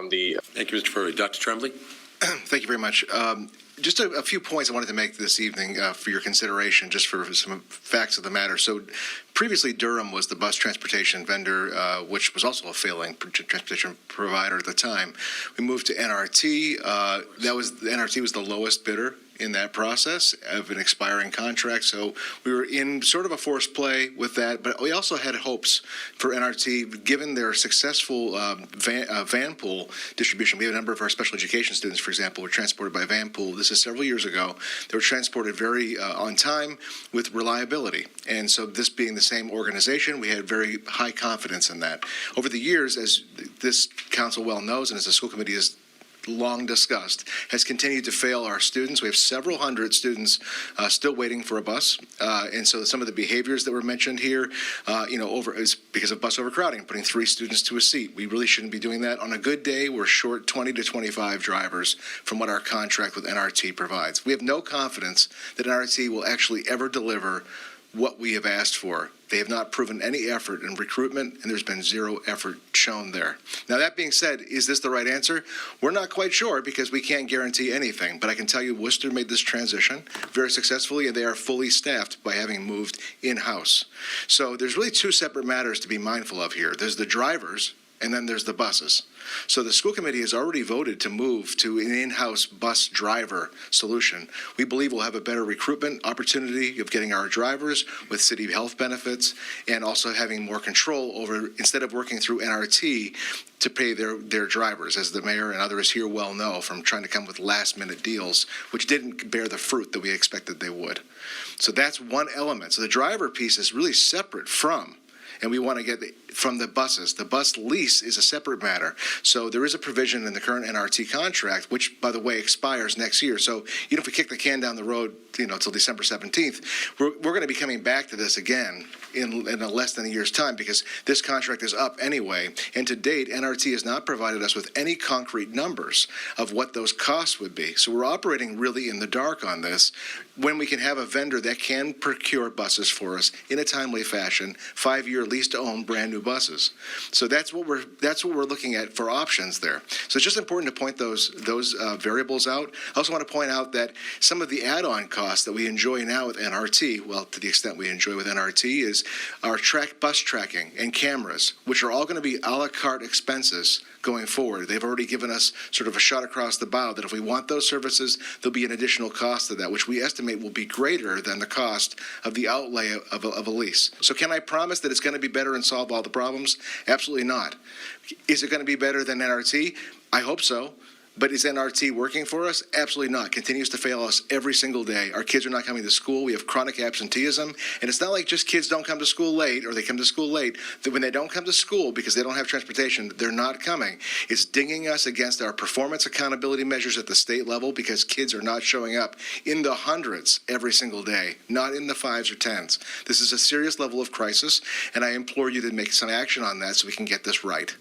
Thank you, Mr. Furley. Dr. Tremblay? Thank you very much. Just a few points I wanted to make this evening for your consideration, just for some facts of the matter. So previously, Durham was the bus transportation vendor, which was also a failing transportation provider at the time. We moved to NRT. NRT was the lowest bidder in that process of an expiring contract. So we were in sort of a forced play with that, but we also had hopes for NRT, given their successful van pool distribution. We have a number of our special education students, for example, were transported by van pool. This is several years ago. They were transported very on time with reliability. And so this being the same organization, we had very high confidence in that. Over the years, as this council well knows, and as the school committee has long discussed, has continued to fail our students. We have several hundred students still waiting for a bus, and so some of the behaviors that were mentioned here, is because of bus overcrowding, putting 3 students to a seat. We really shouldn't be doing that. On a good day, we're short 20 to 25 drivers from what our contract with NRT provides. We have no confidence that NRT will actually ever deliver what we have asked for. They have not proven any effort in recruitment, and there's been zero effort shown there. Now, that being said, is this the right answer? We're not quite sure because we can't guarantee anything, but I can tell you Worcester made this transition very successfully, and they are fully staffed by having moved in-house. So there's really 2 separate matters to be mindful of here. There's the drivers, and then there's the buses. So the school committee has already voted to move to an in-house bus driver solution. We believe we'll have a better recruitment opportunity of getting our drivers with city health benefits and also having more control over, instead of working through NRT to pay their drivers, as the mayor and others here well know from trying to come with last-minute deals, which didn't bear the fruit that we expected they would. So that's one element. So the driver piece is really separate from, and we want to get from the buses. The bus lease is a separate matter. So there is a provision in the current NRT contract, which, by the way, expires next year. So if we kick the can down the road, till December 17th, we're going to be coming back to this again in less than a year's time because this contract is up anyway. And to date, NRT has not provided us with any concrete numbers of what those costs would be. So we're operating really in the dark on this when we can have a vendor that can procure buses for us in a timely fashion, 5-year lease to own brand new buses. So that's what we're looking at for options there. So it's just important to point those variables out. I also want to point out that some of the add-on costs that we enjoy now with NRT, well, to the extent we enjoy with NRT, is our bus tracking and cameras, which are all going to be a la carte expenses going forward. They've already given us sort of a shot across the bow that if we want those services, there'll be an additional cost of that, which we estimate will be greater than the cost of the outlay of a lease. So can I promise that it's going to be better and solve all the problems? Absolutely not. Is it going to be better than NRT? I hope so. But is NRT working for us? Absolutely not. Continues to fail us every single day. Our kids are not coming to school. We have chronic absenteeism. And it's not like just kids don't come to school late or they come to school late. That when they don't come to school because they don't have transportation, they're not coming. It's dinging us against our performance accountability measures at the state level because kids are not showing up in the hundreds every single day, not in the 5s or 10s. This is a serious level of crisis, and I implore you to make some action on that so we can get this right.